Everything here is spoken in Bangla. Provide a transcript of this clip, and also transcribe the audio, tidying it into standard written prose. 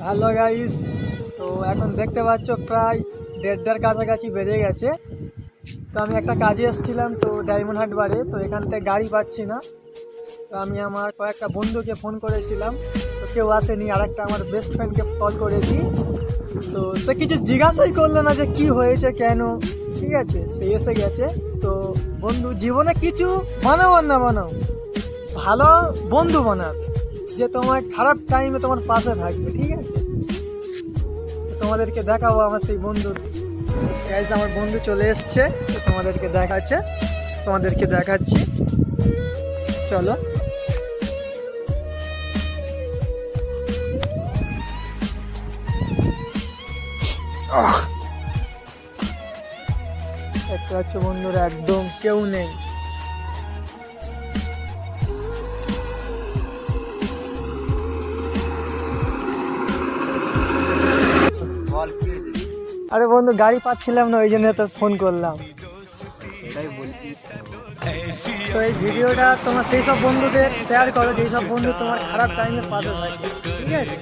হ্যালো গাইস, তো এখন দেখতে পাচ্ছ প্রায় 1:30টার কাছাকাছি বেজে গেছে। তো আমি একটা কাজে এসেছিলাম তো ডায়মন্ড হারবারে, তো এখান থেকে গাড়ি পাচ্ছি না। তো আমি আমার কয়েকটা বন্ধুকে ফোন করেছিলাম, তো কেউ আসেনি। আর একটা আমার বেস্ট ফ্রেন্ডকে কল করেছি, তো সে কিছু জিজ্ঞাসাই করলো না যে কি হয়েছে কেন। ঠিক আছে, সে এসে গেছে। তো বন্ধু জীবনে কিছু বানাও আর না বানাও, ভালো বন্ধু বানাবে যে তোমার খারাপ টাইমে তোমার পাশে থাকবে। ঠিক আছে, তোমাদেরকে দেখাবো আমার সেই বন্ধু। গাইস, আমার বন্ধু চলে এসছে, তো তোমাদেরকে দেখাচ্ছে, তোমাদেরকে দেখাচ্ছি, চলো। দেখতে পাচ্ছ বন্ধুরা, একদম কেউ নেই। আরে বন্ধু, গাড়ি পাচ্ছিলাম না, ওই জন্য তো ফোন করলাম। তো এই ভিডিওটা তোমার সেই সব বন্ধুদের শেয়ার করো যেই সব বন্ধু তোমার খারাপ টাইমে পাশে থাকে। ঠিক আছে।